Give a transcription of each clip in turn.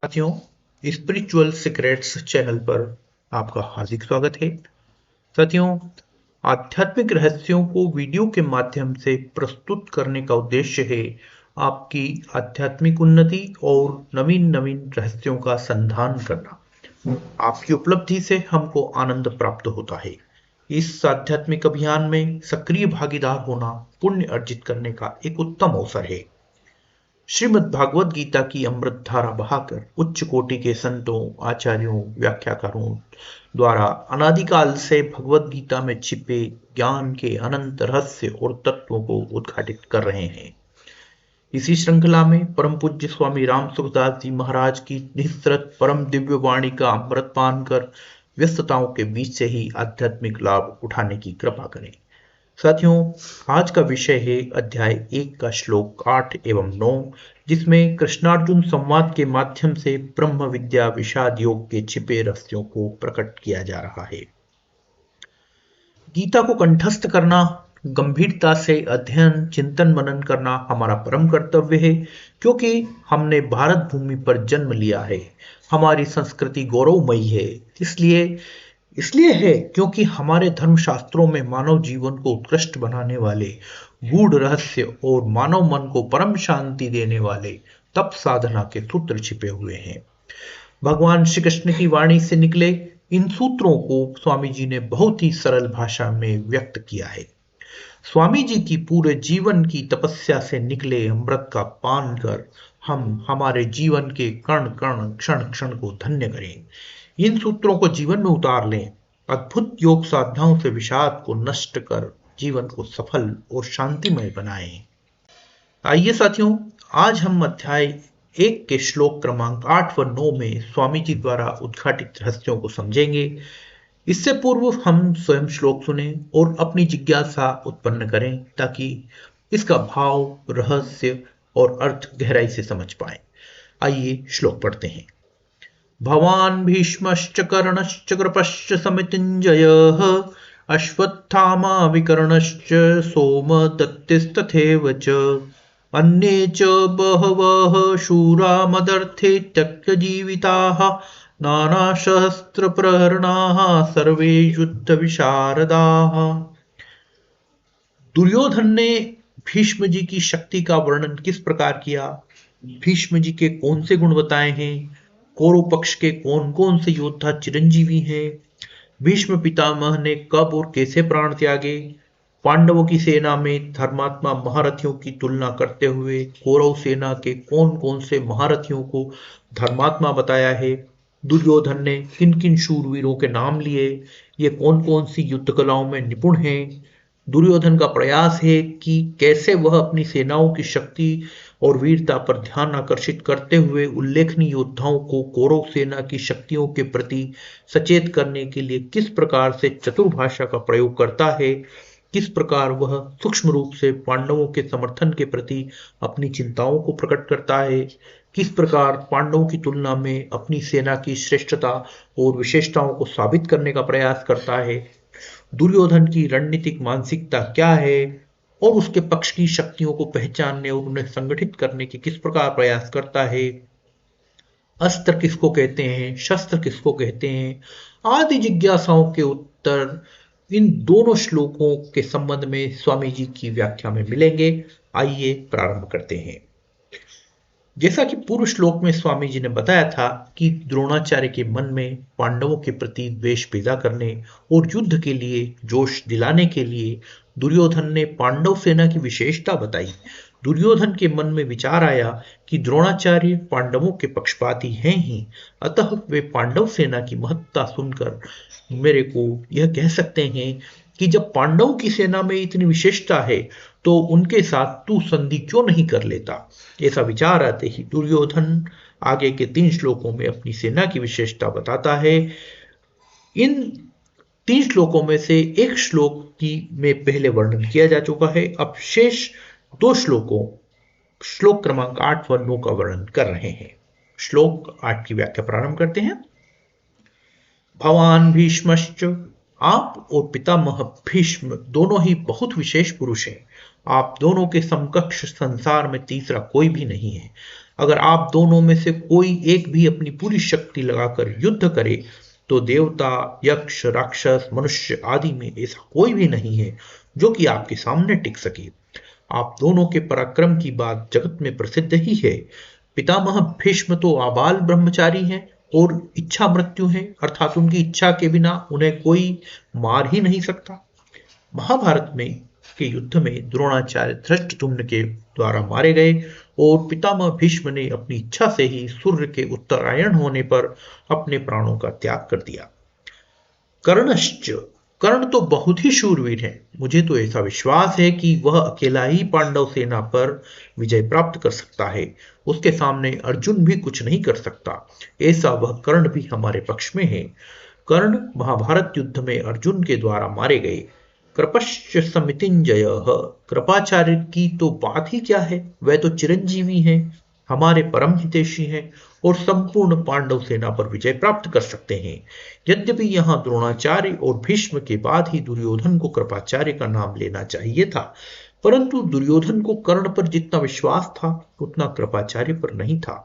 साथियों, spiritual secrets channel पर आपका हार्दिक स्वागत है। साथियों, आध्यात्मिक रहस्यों को वीडियो के माध्यम से प्रस्तुत करने का उद्देश्य है आपकी आध्यात्मिक उन्नति और नवीन नवीन रहस्यों का संधान करना। आपकी उपलब्धि से हमको आनंद प्राप्त होता है। इस आध्यात्मिक अभियान में सक्रिय भागीदार होना पुण्य अर्जित करने का एक उत्तम अवसर है। श्रीमद् भागवत गीता की अमृत धारा बहाकर उच्च कोटि के संतों, आचार्यों, व्याख्याकारों द्वारा अनादिकाल से भगवत गीता में छिपे ज्ञान के अनंत रहस्य और तत्वों को उद्घाटित कर रहे हैं। इसी श्रृंखला में परम पूज्य स्वामी राम सुखदास जी महाराज की निःसृत परम दिव्य वाणी का अमृत पान कर व्यस्तताओं के बीच से ही आध्यात्मिक लाभ उठाने की कृपा करें। साथियों, आज का विषय है अध्याय 1 का श्लोक 8 एवं 9, जिसमें कृष्णार्जुन संवाद के माध्यम से ब्रह्म विद्या विषाद योग के छिपे रहस्यों को प्रकट किया जा रहा है। गीता को कंठस्थ करना, गंभीरता से अध्ययन, चिंतन मनन करना हमारा परम कर्तव्य है, क्योंकि हमने भारत भूमि पर जन्म लिया है। हमारी संस्कृति गौरवमयी है, इसलिए है क्योंकि हमारे धर्मशास्त्रों में मानव जीवन को उत्कृष्ट बनाने वाले गूढ़ रहस्य और मानव मन को परम शांति देने वाले तप साधना के सूत्र छिपे हुए हैं। भगवान श्री कृष्ण की वाणी से निकले इन सूत्रों को स्वामी जी ने बहुत ही सरल भाषा में व्यक्त किया है। स्वामी जी की पूरे जीवन की तपस्या से निकले अमृत का पान कर हम हमारे जीवन के कण कण क्षण क्षण को धन्य करें। इन सूत्रों को जीवन में उतार लें, अद्भुत योग साधनाओं से विषाद को नष्ट कर जीवन को सफल और शांतिमय बनाएं। आइए साथियों, आज हम अध्याय 1 के श्लोक क्रमांक 8 व 9 में स्वामी जी द्वारा उद्घाटित रहस्यों को समझेंगे। इससे पूर्व हम स्वयं श्लोक सुने और अपनी जिज्ञासा उत्पन्न करें, ताकि इसका भाव, रहस्य और अर्थ गहराई से समझ पाएं। आइए श्लोक पढ़ते हैं। भवान् भीष्मश्च कर्णश्च कृपश्च समितिञ्जयः अश्वत्थामा विकर्णश्च सोमदत्तिस्तथैव च अन्ये च बहवः शूरा मदर्थे त्यक्तजीविताः नानाशस्त्रप्रहरणाः सर्वे युद्धविशारदाः। दुर्योधन ने भीष्म जी की शक्ति का वर्णन किस प्रकार किया, भीष्म जी के कौन से गुण बताए हैं, कौरव पक्ष के कौन कौन से योद्धा चिरंजीवी हैं, भीष्म पितामह ने कब और कैसे प्राण त्यागे, पांडवों की सेना में धर्मात्मा महारथियों की तुलना करते हुए कौरव सेना के कौन कौन से महारथियों को धर्मात्मा बताया है, दुर्योधन ने किन किन शूरवीरों के नाम लिए, ये कौन कौन सी युद्ध कलाओं में निपुण हैं, दुर्योधन का प्रयास है कि कैसे वह अपनी सेनाओं की शक्ति और वीरता पर ध्यान आकर्षित करते हुए उल्लेखनीय योद्धाओं को कौरव सेना की शक्तियों के प्रति सचेत करने के लिए किस प्रकार से चतुर भाषा का प्रयोग करता है, किस प्रकार वह सूक्ष्म रूप से पांडवों के समर्थन के प्रति अपनी चिंताओं को प्रकट करता है, किस प्रकार पांडवों की तुलना में अपनी सेना की श्रेष्ठता और विशेषताओं को साबित करने का प्रयास करता है, दुर्योधन की रणनीतिक मानसिकता क्या है और उसके पक्ष की शक्तियों को पहचानने और उन्हें संगठित करने की किस प्रकार प्रयास करता है, अस्त्र किसको कहते हैं, शस्त्र किसको कहते हैं, आदि जिज्ञासाओं के उत्तर इन दोनों श्लोकों के संबंध में स्वामी जी की व्याख्या में मिलेंगे। आइए प्रारंभ करते हैं। जैसा कि पूर्व श्लोक में स्वामी जी ने बताया था कि द्रोणाचार्य के मन में पांडवों के प्रति द्वेष पैदा करने और युद्ध के लिए जोश दिलाने के लिए दुर्योधन ने पांडव सेना की विशेषता बताई। दुर्योधन के मन में विचार आया कि द्रोणाचार्य पांडवों के पक्षपाती हैं ही, अतः वे पांडव सेना की महत्ता सुनकर मेरे को यह कह सकते हैं कि जब पांडवों की सेना में इतनी विशेषता है तो उनके साथ तू संधि क्यों नहीं कर लेता। ऐसा विचार आते ही दुर्योधन आगे के 3 श्लोकों में अपनी सेना की विशेषता बताता है। इन 3 श्लोकों में से एक श्लोक की में पहले वर्णन किया जा चुका है। अब शेष 2 श्लोक क्रमांक 8 व 9 का वर्णन कर रहे हैं। श्लोक 8 की व्याख्या प्रारंभ करते हैं। भवान भीष्मश्च, आप और पितामह भीष्म दोनों ही बहुत विशेष पुरुष हैं। आप दोनों के समकक्ष संसार में तीसरा कोई भी नहीं है। अगर आप दोनों में से कोई एक भी अपनी पूरी शक्ति लगाकर युद्ध करे तो देवता, यक्ष, राक्षस, मनुष्य आदि में ऐसा कोई भी नहीं है जो कि आपके सामने टिक सके। आप दोनों के पराक्रम की बात जगत में प्रसिद्ध ही है। पितामह भीष्म तो आबाल ब्रह्मचारी हैं और इच्छा मृत्यु है, अर्थात उनकी इच्छा के बिना उन्हें कोई मार ही नहीं सकता। महाभारत में के युद्ध में द्रोणाचार्य धृष्टद्युम्न के द्वारा मारे गए और पितामह भीष्म ने अपनी इच्छा से ही सूर्य के उत्तरायण होने पर अपने प्राणों का त्याग कर दिया। कर्णश्च, कर्ण तो बहुत ही शूरवीर है। मुझे तो ऐसा विश्वास है कि वह अकेला ही पांडव सेना पर विजय प्राप्त कर सकता है। उसके सामने अर्जुन भी कुछ नहीं कर सकता। ऐसा वह कर्ण भी हमारे पक्ष में है। कर्ण महाभारत युद्ध में अर्जुन के द्वारा मारे गए। कृपश्च समितिंजय, कृपाचार्य की तो बात ही क्या है, वह तो चिरंजीवी हैं, हमारे परम हितैषी हैं और संपूर्ण पांडव सेना पर विजय प्राप्त कर सकते हैं। यद्यपि यहाँ द्रोणाचार्य और भीष्म के बाद ही दुर्योधन को कृपाचार्य का नाम लेना चाहिए था, परंतु दुर्योधन को कर्ण पर जितना विश्वास था उतना कृपाचार्य पर नहीं था,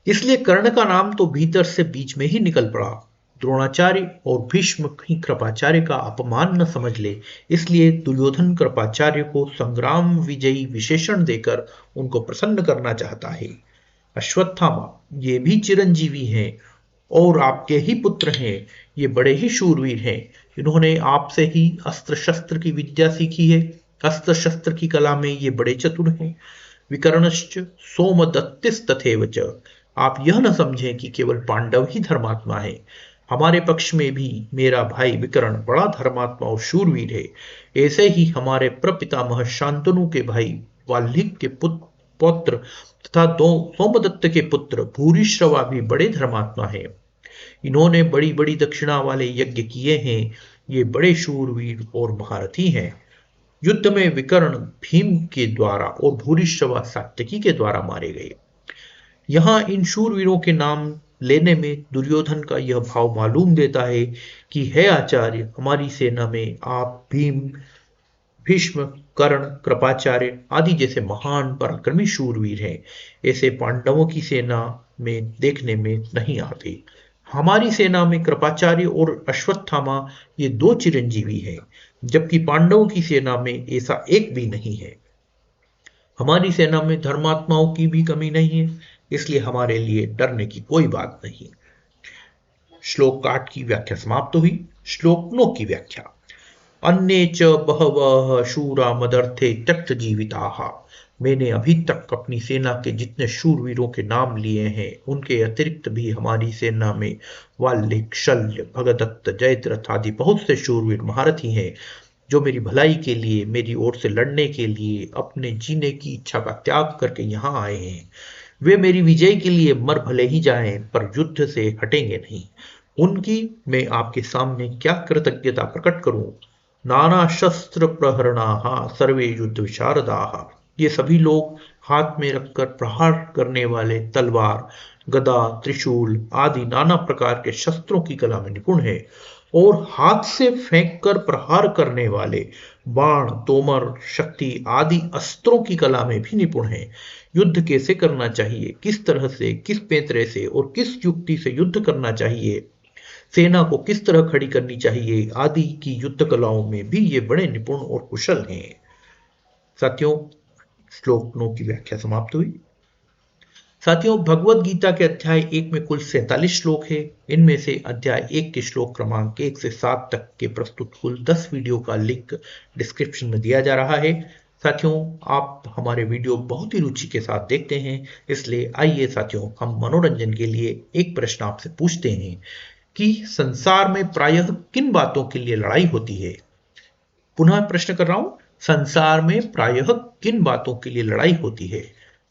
इसलिए कर्ण का नाम तो भीतर से बीच में ही निकल पड़ा। द्रोणाचार्य और भीष्म कहीं कृपाचार्य का अपमान न समझ ले, इसलिए दुर्योधन कृपाचार्य को संग्राम विजयी विशेषण देकर उनको प्रसन्न करना चाहता है। अश्वत्थामा, ये भी चिरंजीवी हैं और आपके ही पुत्र हैं। ये बड़े ही शूरवीर हैं। इन्होंने आपसे ही अस्त्र शस्त्र की विद्या सीखी है। अस्त्र शस्त्र की कला में ये बड़े चतुर हैं। विकर्णश्च सोमदत्तिस्तथैव च, आप यह न समझें कि केवल पांडव ही धर्मात्मा है। हमारे पक्ष में भी मेरा भाई विकर्ण बड़ा धर्मात्मा और शूरवीर है। ऐसे ही हमारे प्रपितामह शांतनु के भाई वाल्मीकि के पौत्र तथा दो सोमदत्त के पुत्र भूरिश्रवा भी बड़े धर्मात्मा हैं। इन्होंने बड़ी बड़ी दक्षिणा वाले यज्ञ किए हैं। ये बड़े शूरवीर और महारथी हैं। युद्ध में विकर्ण भीम के द्वारा और भूरिश्रवा सात्यकी के द्वारा मारे गए। यहाँ इन शूरवीरों के नाम लेने में दुर्योधन का यह भाव मालूम देता है कि हे आचार्य, हमारी सेना में आप भीम, भीष्म, कर्ण, कृपाचार्य आदि जैसे महान पराक्रमी शूरवीर हैं। ऐसे पांडवों की सेना में देखने में नहीं आते। हमारी सेना में कृपाचार्य और अश्वत्थामा ये दो चिरंजीवी हैं, जबकि पांडवों की सेना में ऐसा एक भी नहीं है। हमारी सेना में धर्मात्माओं की भी कमी नहीं है, इसलिए हमारे लिए डरने की कोई बात नहीं। श्लोक 8 की व्याख्या समाप्त हुई। श्लोक 9 की व्याख्या। अन्ये च बहवः शूरा मदर्थे त्यक्त जीविताः, मैंने अभी तक अपनी सेना के जितने शूरवीरों के नाम लिए हैं उनके अतिरिक्त भी हमारी सेना में वाल्मीकि, शल्य, भगदत्त, जयद्रथ आदि बहुत से शूरवीर महारथी हैं जो मेरी भलाई के लिए, मेरी ओर से लड़ने के लिए अपने जीने की इच्छा का त्याग करके यहाँ आए हैं। वे मेरी विजय के लिए मर भले ही जाएं पर युद्ध से हटेंगे नहीं। उनकी मैं आपके सामने क्या कृतज्ञता प्रकट करूं। नाना शस्त्र प्रहरणाः सर्वे युद्ध विशारदाः, ये सभी लोग हाथ में रखकर प्रहार करने वाले तलवार, गदा, त्रिशूल आदि नाना प्रकार के शस्त्रों की कला में निपुण है और हाथ से फेंककर प्रहार करने वाले बाण, तोमर, शक्ति आदि अस्त्रों की कला में भी निपुण है। युद्ध कैसे करना चाहिए, किस तरह से, किस पैंतरे से और किस युक्ति से युद्ध करना चाहिए, सेना को किस तरह खड़ी करनी चाहिए आदि की युद्ध कलाओं में भी ये बड़े निपुण और कुशल हैं। साथियों, श्लोक 9 की व्याख्या समाप्त हुई। साथियों, भगवद गीता के अध्याय 1 में कुल 47 श्लोक है। इनमें से अध्याय 1 के श्लोक क्रमांक 1 से 7 तक के प्रस्तुत कुल 10 वीडियो का लिंक डिस्क्रिप्शन में दिया जा रहा है। साथियों, आप हमारे वीडियो बहुत ही रुचि के साथ देखते हैं, इसलिए आइए साथियों, हम मनोरंजन के लिए एक प्रश्न आपसे पूछते हैं कि संसार में प्रायः किन बातों के लिए लड़ाई होती है। पुनः प्रश्न कर रहा हूं, संसार में प्रायः किन बातों के लिए लड़ाई होती है।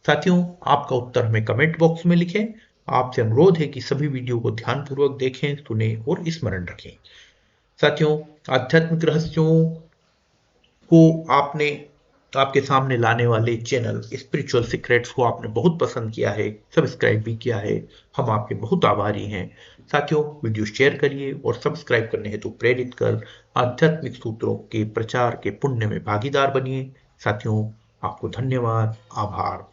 साथियों, आपका उत्तर हमें कमेंट बॉक्स में लिखें। आपसे अनुरोध है कि सभी वीडियो को ध्यानपूर्वक देखें, सुनें और स्मरण रखें। साथियों, आध्यात्मिक रहस्यों को आपके सामने लाने वाले चैनल स्पिरिचुअल सीक्रेट्स को आपने बहुत पसंद किया है, सब्सक्राइब भी किया है। हम आपके बहुत आभारी हैं। साथियों, वीडियो शेयर करिए और सब्सक्राइब करने हेतु प्रेरित कर आध्यात्मिक सूत्रों के प्रचार के पुण्य में भागीदार बनिए। साथियों, आपको धन्यवाद, आभार।